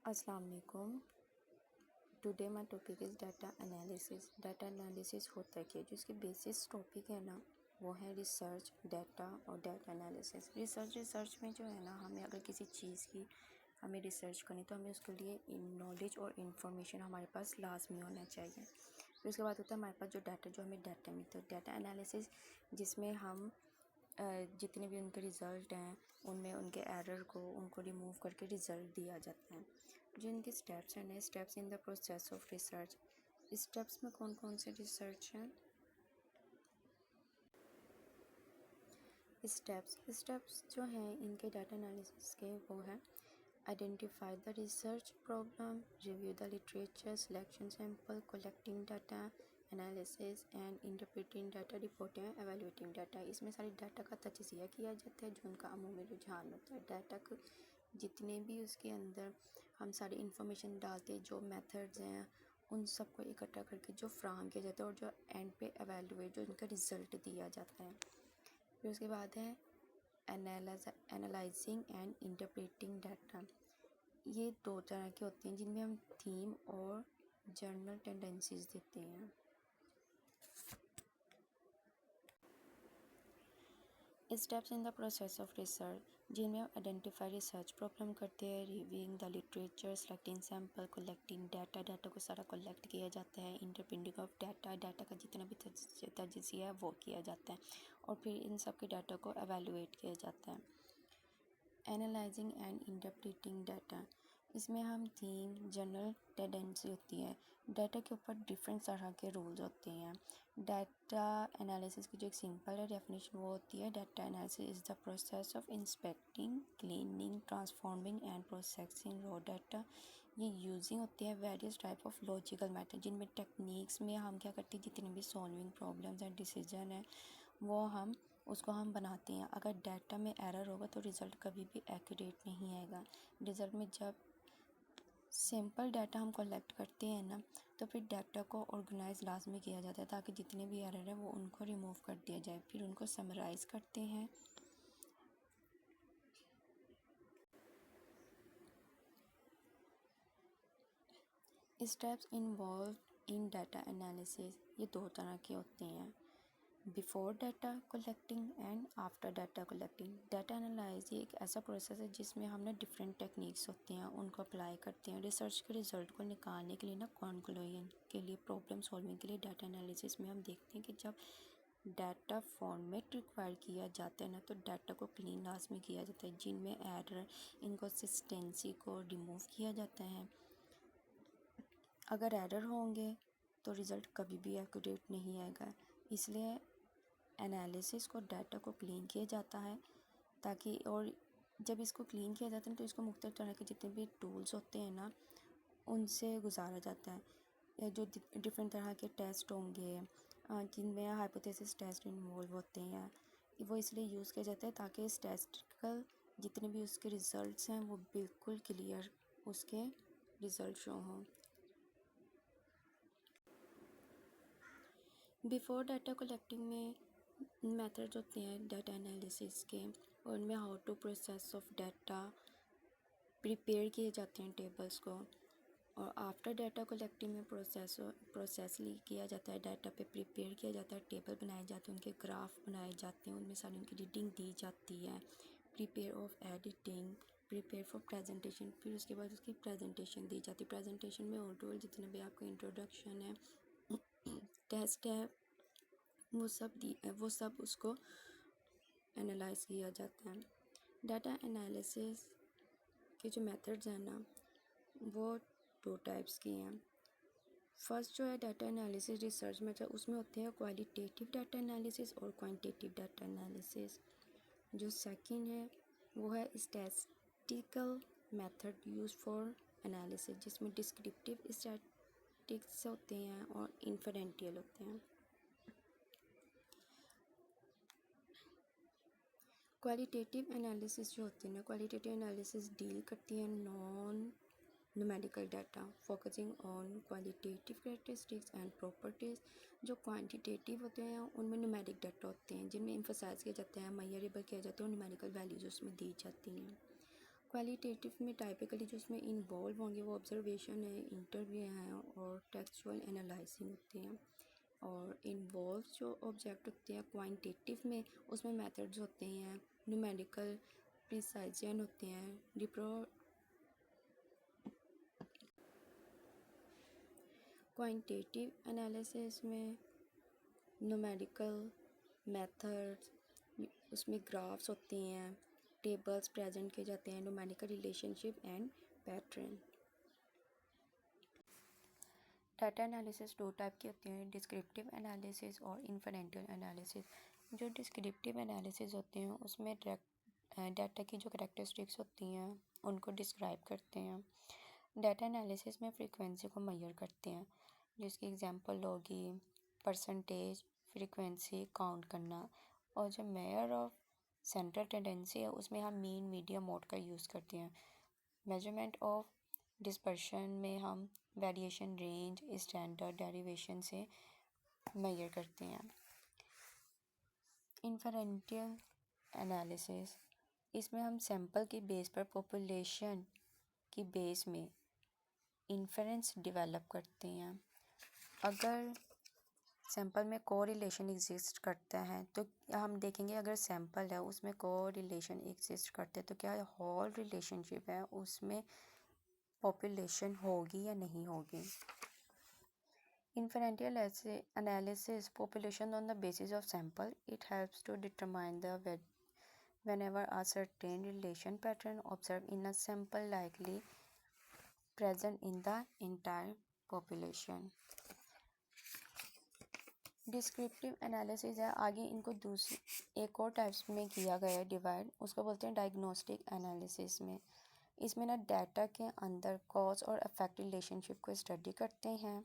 अस्सलाम वालेकुम। Today my topic is data analysis. Data analysis होता क्या है? जो इसकी बेसिस टॉपिक है ना वो है रिसर्च, डाटा और डाटा एनालिसिस। रिसर्च में जो है ना, हमें अगर किसी चीज़ की हमें रिसर्च करनी तो हमें उसके लिए नॉलेज और इन्फॉर्मेशन हमारे पास लाजमी होना चाहिए। फिर उसके बाद होता है हमारे पास जो डाटा, जो हमें डाटा मिलता है, डाटा एनालिसिस, जिसमें हम जितने भी उनके रिज़ल्ट हैं उनमें उनके एरर को उनको रिमूव करके रिज़ल्ट दिया जाता है। जो इनके स्टेप्स हैं, steps in the process of research. Steps में कौन कौन से रिसर्च हैं? स्टेप्स जो हैं इनके डाटा एनालिसिस के, वो है identify the research problem, review the literature, selection sample, collecting data, analysis and interpreting data, reporting and evaluating data. इसमें सारी डाटा का तजिया किया जाता है जो उनका अमूमी रुझान होता है। डाटा को जितने भी उसके अंदर हम सारी इंफॉर्मेशन डालते हैं, जो मेथड्स हैं उन सबको इकट्ठा करके जो फ्राहम किया जाता है और जो एंड पे एवेलुएट, जो उनका रिज़ल्ट दिया जाता है। फिर उसके बाद है एनालाइजिंग एंड इंटरप्रेटिंग डाटा। ये दो तरह के होते हैं जिनमें हम थीम और जनरल टेंडेंसीज देते हैं। Steps in the process of research, जिनमें हम आइडेंटिफाई रिसर्च प्रॉब्लम करते हैं, reviewing the literature, selecting sample, collecting data को सारा कलेक्ट किया जाता है, इंटरप्रेटिंग ऑफ डाटा का जितना भी तजिया है वो किया जाता है और फिर इन सब के डाटा को एवेलुएट किया जाता है। एनालाइजिंग एंड इंटरप्रेटिंग डाटा, इसमें हम थीम, जनरल टेंडेंसी होती है, डाटा के ऊपर डिफरेंट तरह के रूल्स होते हैं। डाटा एनालिसिस की जो एक सिंपल है डेफिनेशन वो होती है, data analysis is the process of inspecting, cleaning, transforming and processing raw data. ये यूजिंग होती है various type of logical method, जिनमें टेक्निक्स में हम क्या करते हैं, जितने भी सॉल्विंग प्रॉब्लम्स एंड डिसीजन है वो उसको हम बनाते हैं। अगर डाटा में एरर होगा तो रिज़ल्ट कभी भी एक्यूरेट नहीं आएगा। रिज़ल्ट में जब सिंपल डाटा हम कलेक्ट करते हैं ना, तो फिर डाटा को ऑर्गेनाइज लाजमी किया जाता है ताकि जितने भी एरर है वो उनको रिमूव कर दिया जाए। फिर उनको समराइज़ करते हैं। Steps involve in data analysis, ये दो तरह के होते हैं, before data collecting and after data collecting. Data analyse ये एक ऐसा प्रोसेस है जिसमें हम ना डिफरेंट टेक्निक्स होती हैं उनको अप्लाई करते हैं। रिसर्च के रिजल्ट को निकालने के लिए ना, कॉन्क्लूजन के लिए, प्रॉब्लम सॉल्विंग के लिए डाटा एनालिसिस में हम देखते हैं कि जब डाटा फॉर्मेट रिक्वायर किया जाता है ना, तो डाटा को क्लीन लाजमी किया जाता है, जिनमें एरर, इनकन्सिस्टेंसी को रिमूव किया जाता है। अगर एरर होंगे तो रिज़ल्ट कभी भी एक्यूरेट नहीं आएगा, इसलिए एनालिसिस को, डाटा को क्लीन किया जाता है ताकि, और जब इसको क्लीन किया जाता है तो इसको मुख्तलिफ तरह के जितने भी टूल्स होते हैं ना उनसे गुजारा जाता है, या जो डिफरेंट तरह के टेस्ट होंगे जिनमें हाइपोथेसिस टेस्ट इन्वॉल्व होते हैं, वो इसलिए यूज़ किया जाता है ताकि स्टैटिस्टिकल जितने भी उसके रिज़ल्ट्स हैं वो बिल्कुल क्लियर उसके रिज़ल्ट शो हों। बिफोर डाटा कलेक्टिंग में मेथड्स होते हैं डाटा एनालिसिस के, और उनमें how to process of data prepare किए जाते हैं टेबल्स को, और आफ्टर डाटा कलेक्टिंग में प्रोसेस किया जाता है, डाटा पे प्रिपेयर किया जाता है, टेबल बनाए जाते हैं, उनके ग्राफ बनाए जाते हैं, उनमें सारी उनकी रीडिंग दी जाती है। Prepare of editing, prepare for presentation, फिर उसके बाद उसकी प्रेजेंटेशन दी जाती है। प्रेजेंटेशन में ओवरऑल जितने भी आपका इंट्रोडक्शन है, टेस्ट है, वो सब उसको एनालाइज किया जाता है। डाटा एनालिसिस के जो मेथड्स हैं ना वो दो टाइप्स की हैं। फर्स्ट जो है डाटा एनालिसिस रिसर्च मेथड, उसमें होते हैं क्वालिटेटिव डाटा एनालिसिस और क्वांटिटेटिव डाटा एनालिसिस। जो सेकंड है वो है statistical method use for analysis, जिसमें डिस्क्रिप्टिव स्टैटिस्टिक्स होते हैं और इन्फरेंशियल होते हैं। क्वालिटेटिव एनालिसिस जो होती है ना, क्वालिटेटिव एनालिसिस डील करती है non numerical data, focusing on qualitative characteristics and properties. जो क्वांटिटेटिव होते हैं उनमें न्यूमेरिक डाटा होते हैं जिनमें एम्फसाइज किया जाता है, मेजरेबल किया जाता है और न्यूमेरिकल वैल्यूज़ उसमें दी जाती हैं। क्वालिटेटिव में टाइपिकली जो इसमें इन्वॉल्व होंगे वो ऑब्जर्वेशन है, इंटरव्यू हैं और टेक्सचुअल एनालाइसिंग होते हैं। और इन्वॉल्व जो ऑब्जेक्ट होते हैं क्वांटिटेटिव में, उसमें मेथड्स होते हैं, न्यूमेरिकल प्रिसाइजन होते हैं, क्वांटिटेटिव एनालिसिस में न्यूमेरिकल मेथड्स, उसमें ग्राफ्स होते हैं, टेबल्स प्रेजेंट किए जाते हैं, numerical relationship and pattern. Data analysis दो टाइप की होती हैं, डिस्क्रिप्टिव एनालिसिस और इन्फरेंशियल एनालिसिस। जो डिस्क्रिप्टिव एनालिसिस होते हैं उसमें डाटा की जो करैक्टरिस्टिक्स होती हैं उनको डिस्क्राइब करते हैं। डाटा एनालिसिस में फ्रीक्वेंसी को मेजर करते हैं, जिसकी एग्जांपल होगी परसेंटेज, फ्रीक्वेंसी काउंट करना। और जो मेजर ऑफ सेंट्रल टेंडेंसी है उसमें हम मीन, मीडियन, मोड का यूज़ करते हैं। मेजरमेंट ऑफ डिस्पर्शन में हम वेरिएशन, रेंज, स्टैंडर्ड डेरिवेशन से मेजर करते हैं। इन्फरेंशियल एनालिसिस, इसमें हम सैंपल की बेस पर पॉपुलेशन की बेस में इन्फरेंस डेवलप करते हैं। अगर सैंपल में कोरिलेशन एग्जिस्ट करता है तो हम देखेंगे, अगर सैंपल है उसमें कोरिलेशन एग्जिस्ट करते हैं तो क्या होल रिलेशनशिप है उसमें पॉपुलेशन होगी या नहीं होगी। Inferential analysis population on the basis of sample. It helps to determine the whenever a certain relation pattern observed in a sample likely present in the entire population. Descriptive analysis है, आगे इनको दूसरी एक और टाइप्स में किया गया है डिवाइड, उसको बोलते हैं डायग्नोस्टिक एनालिसिस में। इसमें ना डाटा के अंदर कॉज और इफेक्ट रिलेशनशिप को स्टडी करते हैं,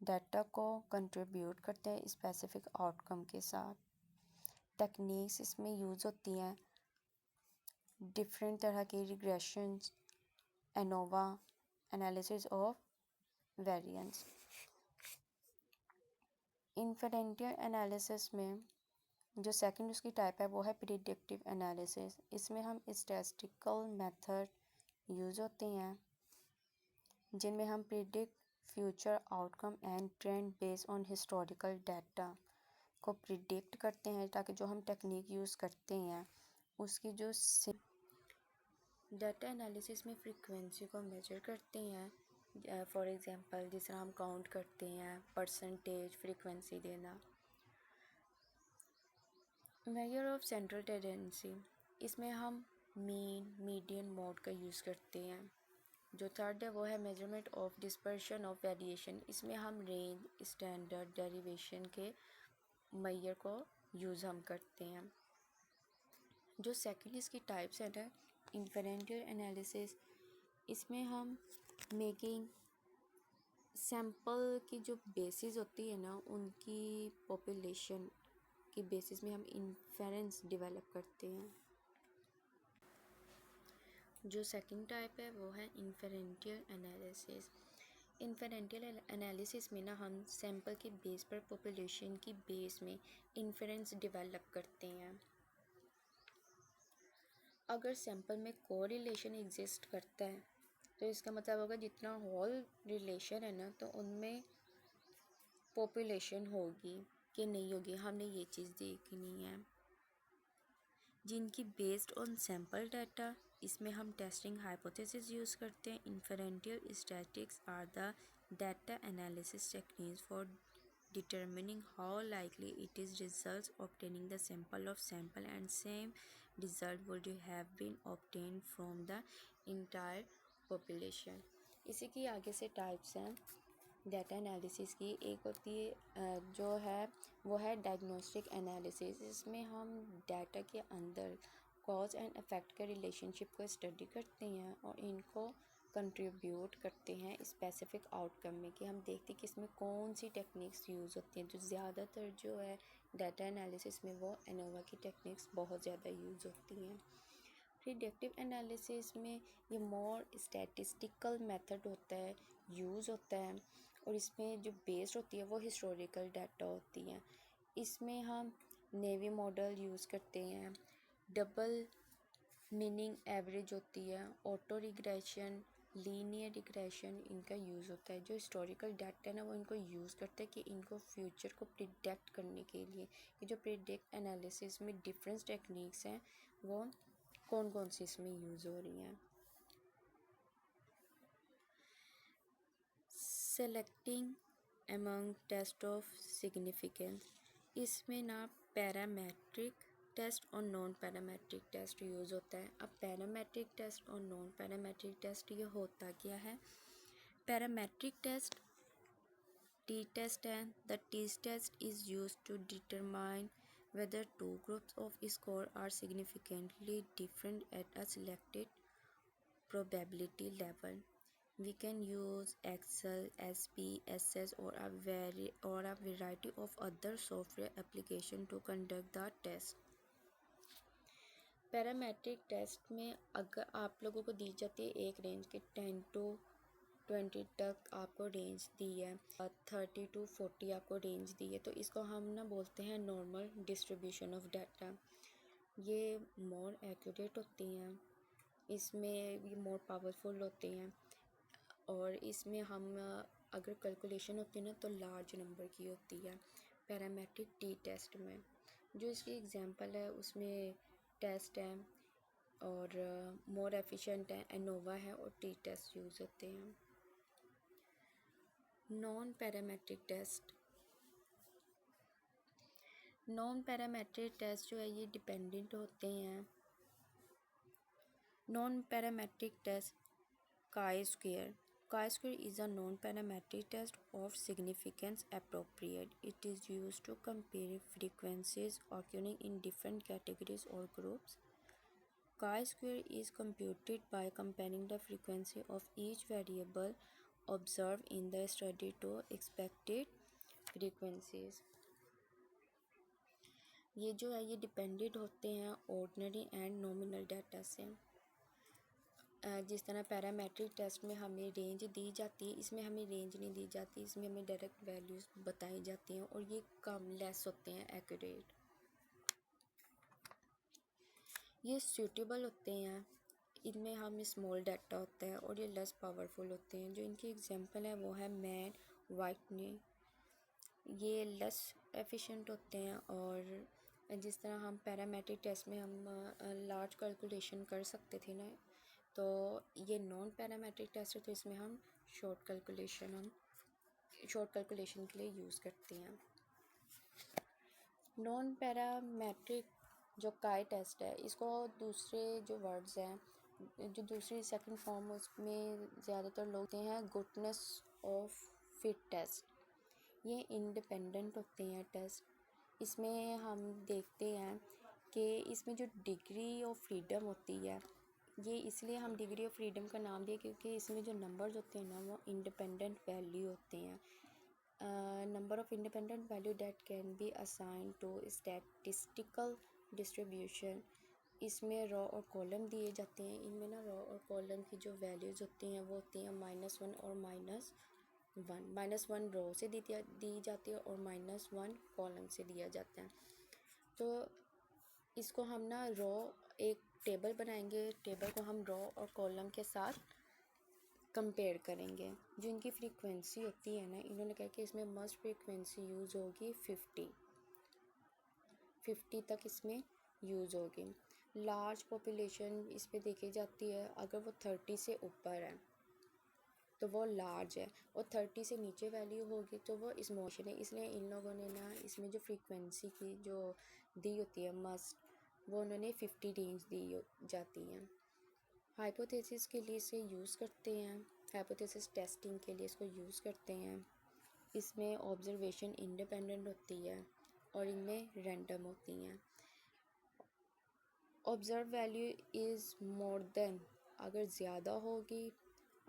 डाटा को कंट्रीब्यूट करते हैं स्पेसिफिक आउटकम के साथ। टेक्निक्स इसमें यूज़ होती हैं डिफरेंट तरह के, regressions, ANOVA, analysis of variance. Inferential analysis में जो सेकंड उसकी टाइप है वो है प्रिडिक्टिव एनालिसिस। इसमें हम स्टैटिस्टिकल मेथड यूज़ होते हैं जिनमें हम predict future outcome and trend based on historical data को प्रिडिक्ट करते हैं, ताकि जो हम टेक्निक यूज़ करते हैं उसकी जो डाटा एनालिसिस में फ्रीक्वेंसी को मेजर करते हैं। फॉर एग्जांपल जिस तरह हम काउंट करते हैं, परसेंटेज, फ्रीक्वेंसी देना। मेजर ऑफ सेंट्रल टेंडेंसी, इसमें हम मीन, मीडियन, मोड का यूज़ करते हैं। जो थर्ड है वो है measurement of dispersion of variation. इसमें हम रेंज, स्टैंडर्ड डेरिवेशन के मेजर को यूज़ हम करते हैं। जो सेकंड इसकी टाइप्स है ना इन्फरेंशियल एनालिसिस, इसमें हम मेकिंग सैंपल की जो बेसिस होती है ना उनकी पॉपुलेशन की बेसिस में हम इन्फेरेंस डेवलप करते हैं। जो सेकंड टाइप है वो है इन्फरेंशियल एनालिसिस। इन्फरेंशियल एनालिसिस में ना हम सैंपल की बेस पर पॉपुलेशन की बेस में इन्फरेंस डेवलप करते हैं। अगर सैंपल में कोरिलेशन एग्जिस्ट करता है तो इसका मतलब होगा जितना होल रिलेशन है ना तो उनमें पॉपुलेशन होगी कि नहीं होगी, हमने ये चीज़ देखनी है। जिनकी बेस्ड ऑन सैंपल डाटा, इसमें हम टेस्टिंग हाइपोथेसिस यूज़ करते हैं। Inferential statistics are the data analysis techniques for determining how likely it is results obtaining the sample of sample and same result would have been obtained from the entire population। इसी की आगे से types हैं data analysis की। एक होती है जो है वो है डायग्नोस्टिक एनालिसिस। इसमें हम डाटा के अंदर कॉज एंड इफेक्ट के रिलेशनशिप को स्टडी करते हैं और इनको कंट्रीब्यूट करते हैं स्पेसिफिक आउटकम में, कि हम देखते हैं कि इसमें कौन सी टेक्निक्स यूज़ होती हैं। जो ज़्यादातर जो है डाटा एनालिसिस में वो एनोवा की टेक्निक्स बहुत ज़्यादा यूज़ होती हैं। प्रिडिक्टिव एनालिसिस में ये मोर स्टैटिस्टिकल मेथड होता है, यूज़ होता है, और इसमें जो बेस्ड होती है वो हिस्टोरिकल डाटा होती हैं। इसमें हम नेवी मॉडल यूज़ करते हैं, डबल मीनिंग एवरेज होती है। ऑटो रिग्रेशन, लीनियर रिग्रेशन इनका यूज़ होता है। जो हिस्टोरिकल डाटा है ना वो इनको यूज़ करते हैं कि इनको फ्यूचर को प्रिडिक्ट करने के लिए। ये जो प्रिडिक्ट एनालिसिस में डिफरेंट टेक्निक्स हैं वो कौन कौन सी इसमें यूज़ हो रही हैं। Selecting among test of significance, इसमें ना पैरामेट्रिक टेस्ट और नॉन पैरामेट्रिक टेस्ट यूज़ होता है। अब पैरामेट्रिक टेस्ट और नॉन पैरामेट्रिक टेस्ट ये होता क्या है। पैरामेट्रिक टेस्ट टी टेस्ट है। The T test is use to determine whether two groups of score are significantly different at a selected probability level. We can use Excel, SPSS or a variety of other software application to conduct the test. Parametric test में अगर आप लोगों को दी जाती है एक range के 10 to 20 तक आपको रेंज दी है, 30 to 40 आपको रेंज दी है, तो इसको हम ना बोलते हैं नॉर्मल डिस्ट्रीब्यूशन ऑफ डाटा। ये मोर एक्यूरेट होती हैं, इसमें ये मोर पावरफुल होते हैं और इसमें हम अगर कैलकुलेशन होती है ना तो लार्ज नंबर की होती है पैरामेट्रिक टी टेस्ट में। जो इसकी एग्जांपल है उसमें टेस्ट है और मोर एफिशिएंट है, एनोवा है और टी टेस्ट यूज़ होते हैं। Non parametric test, non parametric test जो है ये डिपेंडेंट होते हैं। Non parametric test chi-square. Chi-square is a non-parametric test of significance appropriate. It is used to compare frequencies occurring in different categories or groups. Chi-square is computed by comparing the frequency of each variable observed in the study to expected frequencies. ये जो है ये dependent होते हैं ordinary and nominal data से। जिस तरह parametric test में हमें रेंज दी जाती है, इसमें हमें रेंज नहीं दी जाती, इसमें हमें डायरेक्ट वैल्यूज़ बताई जाती हैं और ये कम लेस होते हैं एक्यूरेट। ये सूटेबल होते हैं, इनमें हम स्मॉल डाटा होता है और ये लेस पावरफुल होते हैं। जो इनकी एग्जांपल है वो है मैन, वाइटनी। ये लेस एफिशिएंट होते हैं और जिस तरह हम पैरामेट्रिक टेस्ट में हम लार्ज कैलकुलेशन कर सकते थे ना, तो ये नॉन पैरामेट्रिक टेस्ट है तो इसमें हम शॉर्ट कैलकुलेशन के लिए यूज़ करते हैं। नॉन पैरामेट्रिक जो काई टेस्ट है इसको दूसरे जो वर्ड्स हैं, जो दूसरी सेकंड फॉर्म उसमें ज़्यादातर लोग होते हैं गुडनेस ऑफ फिट टेस्ट। ये इंडिपेंडेंट होते हैं टेस्ट। इसमें हम देखते हैं कि इसमें जो डिग्री ऑफ फ्रीडम होती है, ये इसलिए हम डिग्री ऑफ फ्रीडम का नाम दिए क्योंकि इसमें जो नंबर्स होते हैं ना वो इंडिपेंडेंट वैल्यू होते हैं। Number of independent value that can be assign to statistical distribution. इसमें रॉ और कॉलम दिए जाते हैं। इनमें ना रॉ और कॉलम की जो वैल्यूज़ होती हैं वो होती हैं -1 और -1। -1 रो से दी जाती है और -1 कॉलम से दिया जाता है। तो इसको हम ना रो एक टेबल बनाएंगे, टेबल को हम रो और कॉलम के साथ कंपेयर करेंगे। जो इनकी फ्रीक्वेंसी होती है ना, इन्होंने कहा कि इसमें मस्ट फ्रीक्वेंसी यूज़ होगी 50 तक इसमें यूज़ होगी। लार्ज पॉपुलेशन इस पे देखी जाती है, अगर वो 30 से ऊपर है तो वो लार्ज है और 30 से नीचे वैल्यू होगी तो वो स्मॉल है। इसलिए इन लोगों ने ना इसमें जो फ्रीक्वेंसी की जो दी होती है मस्ट, वो उन्होंने 50 रेंज दी जाती हैं। हाइपोथेसिस के लिए इसे यूज़ करते हैं, हाइपोथेसिस टेस्टिंग के लिए इसको यूज़ करते हैं। इसमें ऑब्जर्वेशन इंडिपेंडेंट होती है और इनमें रैंडम होती हैं। Observe value is more than, अगर ज़्यादा होगी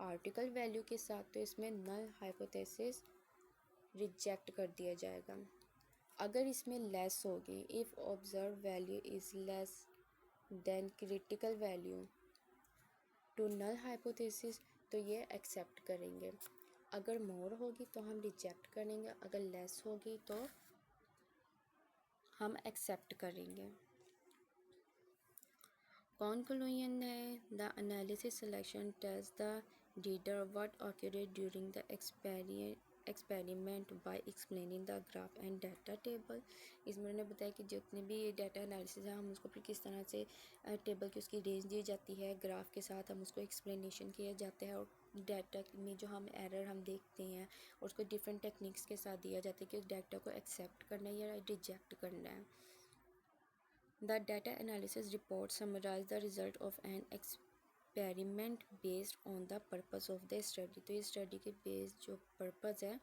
आर्टिकल वैल्यू के साथ तो इसमें नल हाइपोथेसिस रिजेक्ट कर दिया जाएगा। अगर इसमें लेस होगी, if observe value is less than critical value to null hypothesis तो ये एक्सेप्ट करेंगे। अगर मोर होगी तो हम रिजेक्ट करेंगे, अगर लेस होगी तो हम एक्सेप्ट करेंगे। Conclusion है the analysis selection tells the reader what occurred during the experiment by explaining the graph and data table। इसमें उन्होंने बताया कि जितने भी डाटा एनालिसिस है हम उसको फिर किस तरह से टेबल की उसकी रेंज दी जाती है, ग्राफ के साथ हम उसको एक्सप्लेनेशन किया जाता है, और डाटा में जो हम एरर हम देखते हैं और उसको डिफरेंट टेक्निक्स के साथ दिया जाता है कि उस डाटा को एक्सेप्ट करना है या रिजेक्ट करना है। The data analysis report summarizes the result of an experiment based on the purpose of the study। तो ये स्टडी के बेस जो पर्पज़ है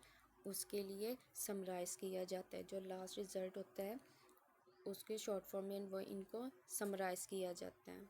उसके लिए समराइज़ किया जाता है, जो लास्ट रिज़ल्ट होता है उसके शॉर्ट फॉर्म में वो इनको समराइज़ किया जाता है।